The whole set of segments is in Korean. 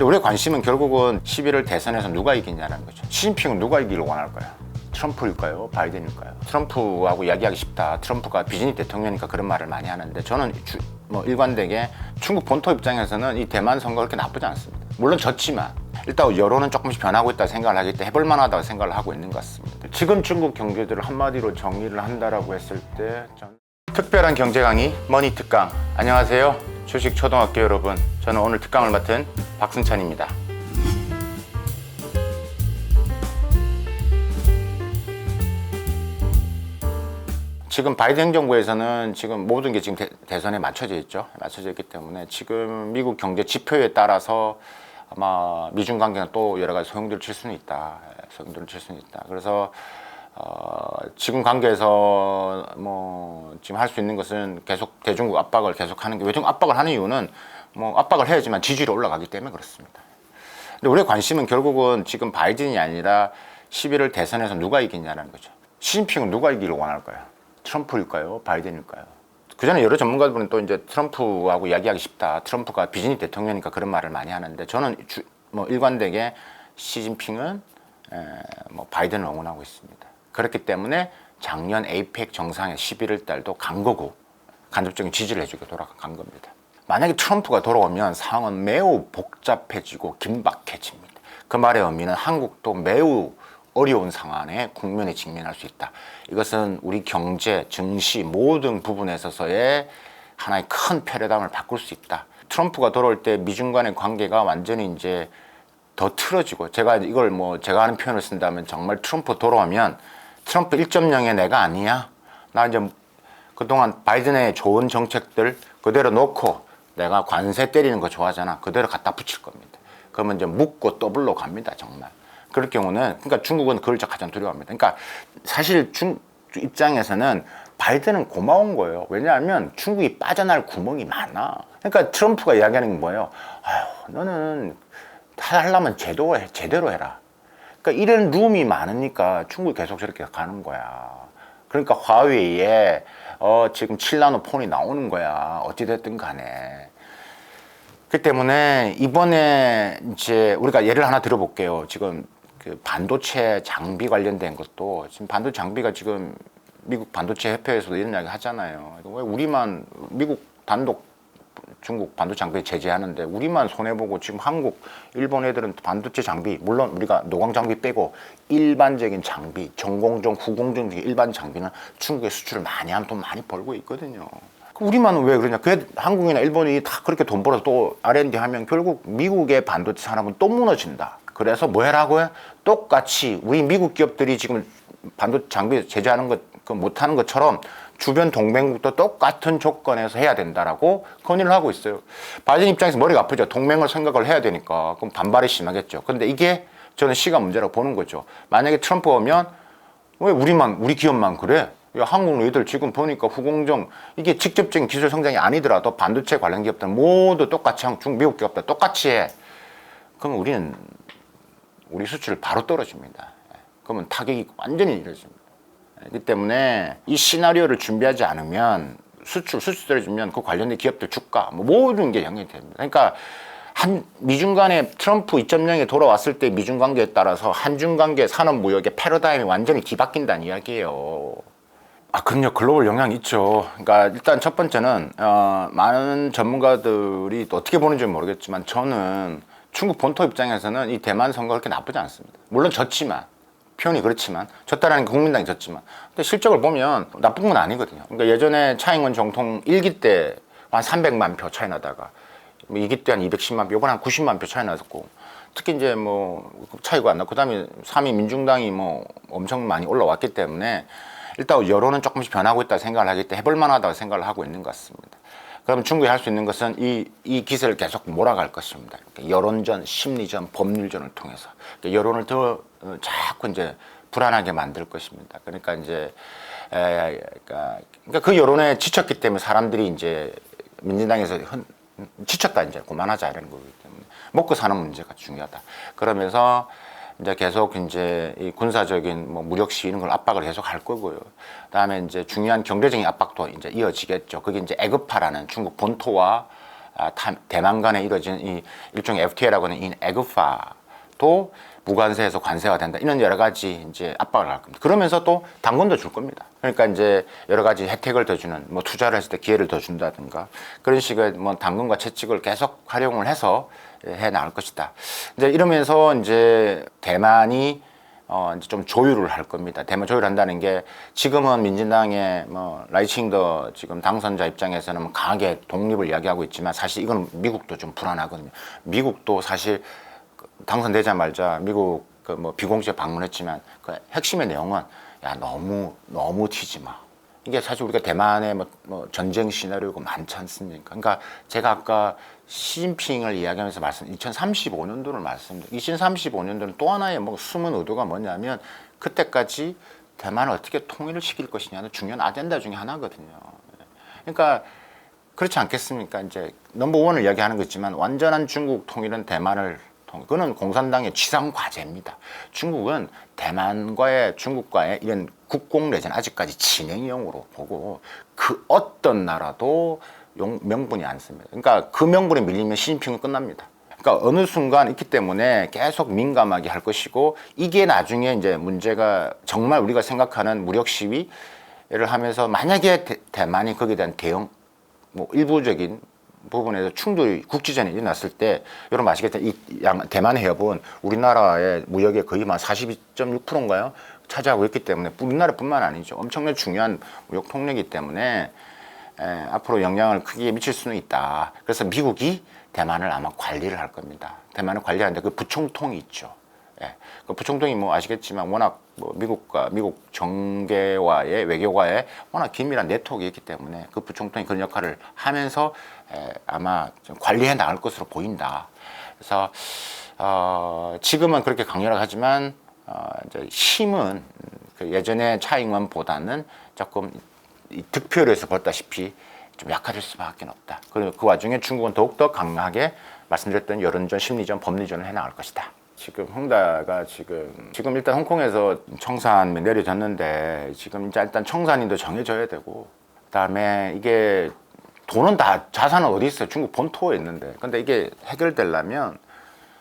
근데 우리의 관심은 결국은 11월 대선에서 누가 이기냐는 거죠. 시진핑은 누가 이기를 원할까요? 트럼프일까요? 바이든일까요? 트럼프하고 이야기하기 쉽다. 트럼프가 비즈니 대통령이니까 그런 말을 많이 하는데 저는 일관되게 중국 본토 입장에서는 이 대만 선거가 그렇게 나쁘지 않습니다. 물론 졌지만 일단 여론은 조금씩 변하고 있다고 생각을 하기 때문에 해볼 만하다고 생각을 하고 있는 것 같습니다. 지금 중국 경제들을 한마디로 정리를 한다라고 했을 때 특별한 경제 강의 머니 특강. 안녕하세요. 주식 초등학교 여러분. 저는 오늘 특강을 맡은 박승찬입니다. 지금 바이든 행정부에서는 지금 모든 게 지금 대선에 맞춰져 있죠. 맞춰져 있기 때문에 지금 미국 경제 지표에 따라서 아마 미중 관계는 또 여러 가지 소용돌이를 칠 수는 있다. 소용돌이를 칠 수는 있다. 그래서 지금 관계에서 지금 할 수 있는 것은 계속 대중국 압박을 계속하는 게, 대중국 압박을 하는 이유는 압박을 해야지만 지지율이 올라가기 때문에 그렇습니다. 근데 우리의 관심은 결국은 지금 바이든이 아니라 11월 대선에서 누가 이기냐는 거죠. 시진핑은 누가 이기를 원할까요? 트럼프일까요? 바이든일까요? 그 전에 여러 전문가들은 또 이제 트럼프하고 이야기하기 쉽다. 트럼프가 비즈니 대통령이니까 그런 말을 많이 하는데 저는 일관되게 시진핑은 바이든을 응원하고 있습니다. 그렇기 때문에 작년 에이펙 정상회 11월 달도 간 거고 간접적인 지지를 해주고 돌아간 겁니다. 만약에 트럼프가 돌아오면 상황은 매우 복잡해지고 긴박해집니다. 그 말의 의미는 한국도 매우 어려운 상황에 국면에 직면할 수 있다. 이것은 우리 경제, 증시 모든 부분에 있어서의 하나의 큰 패러다임을 바꿀 수 있다. 트럼프가 돌아올 때 미중 간의 관계가 완전히 이제 더 틀어지고, 제가 이걸 제가 하는 표현을 쓴다면 정말 트럼프 돌아오면 트럼프 1.0의 내가 아니야. 나 이제 그동안 바이든의 좋은 정책들 그대로 놓고 내가 관세 때리는 거 좋아하잖아. 그대로 갖다 붙일 겁니다. 그러면 이제 묻고 더블로 갑니다. 정말. 그럴 경우는, 그러니까 중국은 그걸 가장 두려워합니다. 그러니까 사실 중국 입장에서는 바이든은 고마운 거예요. 왜냐하면 중국이 빠져날 구멍이 많아. 그러니까 트럼프가 이야기하는 게 뭐예요? 아휴, 너는 하려면 제대로 해라. 그러니까 이런 룸이 많으니까 중국이 계속 저렇게 가는 거야. 그러니까 화웨이에 지금 7나노 폰이 나오는 거야. 어찌됐든 간에. 그 때문에 이번에 이제 우리가 예를 하나 들어볼게요. 지금 그 반도체 장비 관련된 것도 지금 반도체 장비가 지금 미국 반도체 협회에서도 이런 이야기 하잖아요. 왜 우리만 미국 단독 중국 반도체 장비 제재하는데 우리만 손해보고 지금 한국, 일본 애들은 반도체 장비, 물론 우리가 노광 장비 빼고 일반적인 장비, 전공정, 후공정 등의 일반 장비는 중국에 수출을 많이 하면 돈 많이 벌고 있거든요. 우리만은 왜 그러냐? 그 한국이나 일본이 다 그렇게 돈 벌어서 또 R&D 하면 결국 미국의 반도체 산업은 또 무너진다. 그래서 뭐 해라고요? 똑같이 우리 미국 기업들이 지금 반도체 장비 제재하는 것 못하는 것처럼 주변 동맹국도 똑같은 조건에서 해야 된다라고 건의를 하고 있어요. 바이든 입장에서 머리가 아프죠. 동맹을 생각을 해야 되니까. 그럼 반발이 심하겠죠. 그런데 이게 저는 시간 문제라고 보는 거죠. 만약에 트럼프 오면 왜 우리 기업만 그래? 야, 한국 너희들 지금 보니까 후공정, 이게 직접적인 기술 성장이 아니더라도 반도체 관련 기업들 모두 똑같이 미국 기업들 똑같이 해. 그러면 우리 수출 바로 떨어집니다. 그러면 타격이 완전히 이루어집니다. 그렇기 때문에 이 시나리오를 준비하지 않으면 수출 떨어지면 그 관련된 기업들 주가 모든 게 영향이 됩니다. 그러니까 미중 간에 트럼프 2.0에 돌아왔을 때 미중 관계에 따라서 한중 관계 산업 무역의 패러다임이 완전히 뒤바뀐다는 이야기예요. 그럼요. 글로벌 영향이 있죠. 그러니까 일단 첫 번째는 많은 전문가들이 또 어떻게 보는지 모르겠지만 저는 중국 본토 입장에서는 이 대만 선거가 그렇게 나쁘지 않습니다. 물론 졌지만, 표현이 그렇지만, 졌다라는 게 국민당이 졌지만, 근데 실적을 보면 나쁜 건 아니거든요. 그러니까 예전에 차잉원总统 1기 때 한 300만 표 차이 나다가 2기 때 한 210만 표, 이번에 한 90만 표 차이 났었고, 특히 이제 차이가 안 나고, 그 다음에 3위 민중당이 엄청 많이 올라왔기 때문에 일단 여론은 조금씩 변하고 있다고 생각을 하기 때문에 해볼 만하다고 생각을 하고 있는 것 같습니다. 그럼 중국이 할 수 있는 것은 이 기세를 계속 몰아갈 것입니다. 그러니까 여론전, 심리전, 법률전을 통해서 그러니까 여론을 더 자꾸 이제 불안하게 만들 것입니다. 그러니까 이제 그러니까 그 여론에 지쳤기 때문에 사람들이 이제 민주당에서 지쳤다, 이제 그만하자 이런 거기 때문에 먹고 사는 문제가 중요하다. 그러면서 이제 계속 이제 이 군사적인 무력 시위 이런 걸 압박을 계속 할 거고요. 그다음에 이제 중요한 경제적인 압박도 이제 이어지겠죠. 그게 이제 애급하라는 중국 본토와 대만 간에 이루어진 이 일종의 FTA라고 하는 이 에그파도 무관세에서 관세가 된다. 이런 여러 가지 이제 압박을 할 겁니다. 그러면서 또 당근도 줄 겁니다. 그러니까 이제 여러 가지 혜택을 더 주는, 뭐 투자를 했을 때 기회를 더 준다든가 그런 식의 뭐 당근과 채찍을 계속 활용을 해서 해 나갈 것이다. 이제 이러면서 이제 대만이 이제 좀 조율을 할 겁니다. 대만 조율한다는 게 지금은 민진당의 뭐 라이칭더 지금 당선자 입장에서는 강하게 독립을 이야기하고 있지만 사실 이건 미국도 좀 불안하거든요. 미국도 사실 당선되자마자 미국 그 뭐 비공식 방문했지만 그 핵심의 내용은 야 너무 튀지 마. 이게 사실 우리가 대만의 뭐 전쟁 시나리오가 많지 않습니까? 그러니까 제가 아까 시진핑을 이야기하면서 2035년도를 말씀드렸는데 2035년도는 또 하나의 뭐 숨은 의도가 뭐냐면 그때까지 대만을 어떻게 통일을 시킬 것이냐는 중요한 아젠다 중에 하나거든요. 그러니까 그렇지 않겠습니까? 이제 넘버원을 이야기하는 거지만 완전한 중국 통일은 대만을 그거는 공산당의 지상 과제입니다. 중국은 중국과의 이런 국공 내전 아직까지 진행형으로 보고 그 어떤 나라도 명분이 않습니다. 그러니까 그 명분에 밀리면 시진핑은 끝납니다. 그러니까 어느 순간 있기 때문에 계속 민감하게 할 것이고 이게 나중에 이제 문제가 정말 우리가 생각하는 무력 시위를 하면서 만약에 대만이 거기에 대한 대응 뭐 일부적인 부분에서 충돌이 국지전에 일어났을 때 여러분 아시겠지만 이 대만 해협은 우리나라의 무역의 거의 한 42.6%인가요? 차지하고 있기 때문에 우리나라뿐만 아니죠. 엄청나게 중요한 무역 통로이기 때문에 앞으로 영향을 크게 미칠 수는 있다. 그래서 미국이 대만을 아마 관리를 할 겁니다. 대만을 관리하는데 그 부총통이 있죠. 그 부총통이 뭐 아시겠지만 워낙 뭐 미국 정계와의 외교와의 워낙 긴밀한 네트워크가 있기 때문에 그 부총통이 그런 역할을 하면서 아마 좀 관리해 나갈 것으로 보인다. 그래서 지금은 그렇게 강렬하지만 이제 힘은 그 예전의 차잉원보다는 조금 득표율에서 봤다시피 좀 약해질 수밖에 없다. 그리고 그 와중에 중국은 더욱더 강하게 말씀드렸던 여론전, 심리전, 법리전을 해 나갈 것이다. 지금 홍다가 지금 일단 홍콩에서 청산이 내려졌는데 지금 이제 일단 청산인도 정해져야 되고 그다음에 이게 돈은 다 자산은 어디 있어요? 중국 본토에 있는데 근데 이게 해결되려면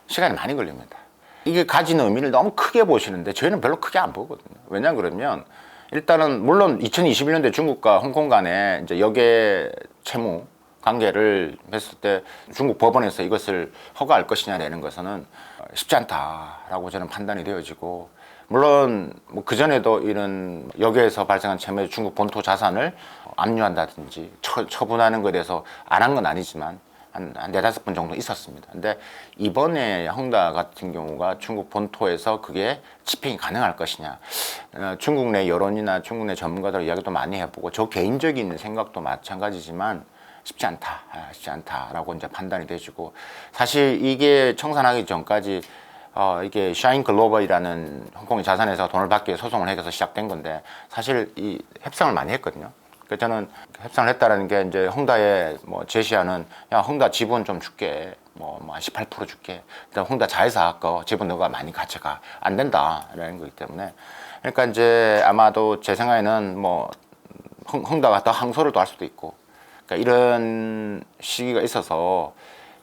시간이 많이 걸립니다. 이게 가지는 의미를 너무 크게 보시는데 저희는 별로 크게 안 보거든요. 왜냐 그러면 일단은 물론 2021년도에 중국과 홍콩 간에 이제 역외 채무 관계를 했을 때 중국 법원에서 이것을 허가할 것이냐라는 것은 쉽지 않다라고 저는 판단이 되어지고 물론 뭐 그전에도 이런 역에서 발생한 채무에 중국 본토 자산을 압류한다든지 처분하는 것에 대해서 안 한 건 아니지만 한 4-5번 정도 있었습니다. 근데 이번에 헝다 같은 경우가 중국 본토에서 그게 집행이 가능할 것이냐. 중국 내 여론이나 중국 내 전문가들 이야기도 많이 해보고 저 개인적인 생각도 마찬가지지만 쉽지 않다라고 이제 판단이 되시고 사실 이게 청산하기 전까지 이게 샤인 글로벌이라는 홍콩의 자산에서 돈을 받기 위해 소송을 해서 시작된 건데 사실 이 협상을 많이 했거든요. 그래서 저는 협상을 했다라는 게 이제 헝다에 뭐 제시하는 야 헝다 지분 좀 줄게 뭐 한 18% 줄게. 일단 헝다 자회사 거 지분 너가 많이 가져가 안 된다라는 거기 때문에 그러니까 이제 아마도 제 생각에는 뭐 헝다가 더 항소를 더 할 수도 있고 그러니까 이런 시기가 있어서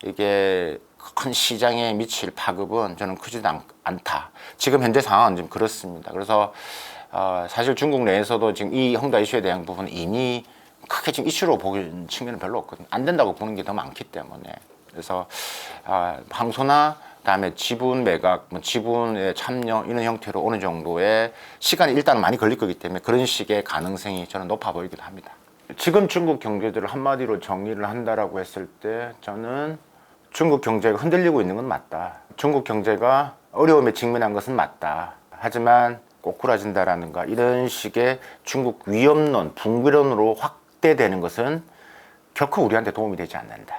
이게 큰 시장에 미칠 파급은 저는 크지도 않다. 지금 현재 상황은 좀 그렇습니다. 그래서 사실 중국 내에서도 지금 이 헝다 이슈에 대한 부분은 이미 크게 지금 이슈로 보는 측면은 별로 없거든요. 안 된다고 보는 게 더 많기 때문에. 그래서 항소나 그다음에 지분 매각, 뭐 지분의 참여 이런 형태로 어느 정도의 시간이 일단은 많이 걸릴 거기 때문에 그런 식의 가능성이 저는 높아 보이기도 합니다. 지금 중국 경제들을 한마디로 정리를 한다라고 했을 때 저는 중국 경제가 흔들리고 있는 건 맞다. 중국 경제가 어려움에 직면한 것은 맞다. 하지만 꼬꾸라진다라는가 이런 식의 중국 위협론, 붕괴론으로 확대되는 것은 결코 우리한테 도움이 되지 않는다.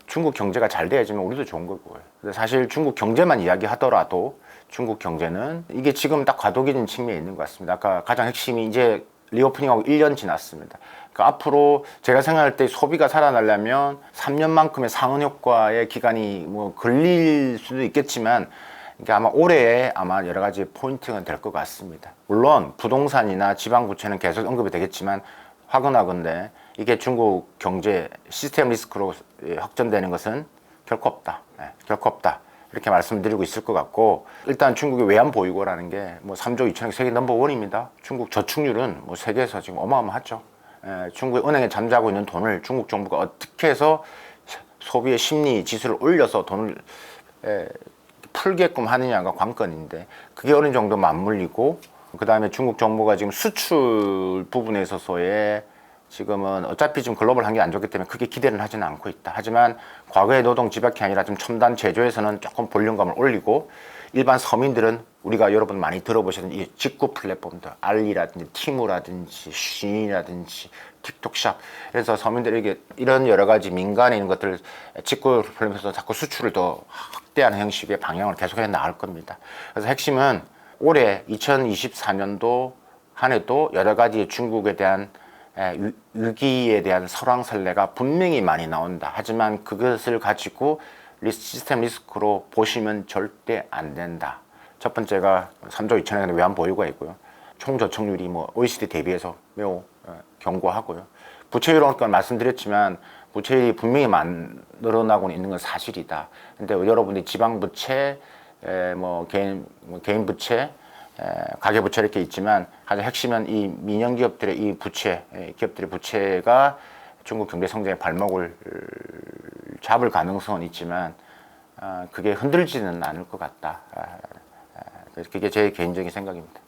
중국 경제가 잘 돼야지만 우리도 좋은 거고요. 사실 중국 경제만 이야기하더라도 중국 경제는 이게 지금 딱 과도기적인 측면이 있는 것 같습니다. 아까 가장 핵심이 이제 리오프닝하고 1년 지났습니다. 그러니까 앞으로 제가 생각할 때 소비가 살아나려면 3년만큼의 상흔 효과의 기간이 뭐 걸릴 수도 있겠지만 이게 아마 올해에 아마 여러 가지 포인트가 될 것 같습니다. 물론 부동산이나 지방부채는 계속 언급이 되겠지만 확언하건대 이게 중국 경제 시스템 리스크로 확전되는 것은 결코 없다. 결코 없다. 이렇게 말씀드리고 있을 것 같고, 일단 중국의 외환 보유고라는 게 뭐 3조 2천억 세계 넘버원입니다. 중국 저축률은 뭐 세계에서 지금 어마어마하죠. 중국 은행에 잠자고 있는 돈을 중국 정부가 어떻게 해서 소비의 심리 지수를 올려서 돈을 풀게끔 하느냐가 관건인데, 그게 어느 정도 맞물리고, 그 다음에 중국 정부가 지금 수출 부분에 있어서의 지금은 어차피 지금 글로벌 환경이 안 좋기 때문에 크게 기대는 하지는 않고 있다. 하지만 과거의 노동 집약이 아니라 좀 첨단 제조에서는 조금 볼륨감을 올리고, 일반 서민들은 우리가 여러분 많이 들어보시는 이 직구 플랫폼들, 알리라든지 티무라든지 쉰이라든지 틱톡샵, 그래서 서민들에게 이런 여러 가지 민간에 있는 것들 직구 플랫폼에서 자꾸 수출을 더 확대하는 형식의 방향을 계속해 나갈 겁니다. 그래서 핵심은 올해 2024년도 한 해도 여러 가지 중국에 대한 위기에 대한 설왕설래가 분명히 많이 나온다. 하지만 그것을 가지고 시스템 리스크로 보시면 절대 안 된다. 첫 번째가 3조 2천억의 외환 보유고가 있고요. 총저축률이 뭐 OECD 대비해서 매우 견고하고요. 부채율은 아까 말씀드렸지만 부채율이 분명히 늘어나고 있는 건 사실이다. 근데 여러분들이 지방 부채, 개인 부채, 가계 부채 이렇게 있지만, 가장 핵심은 이 민영 기업들의 이 부채, 기업들의 부채가 중국 경제 성장의 발목을 잡을 가능성은 있지만 그게 흔들지는 않을 것 같다. 그게 제 개인적인 생각입니다.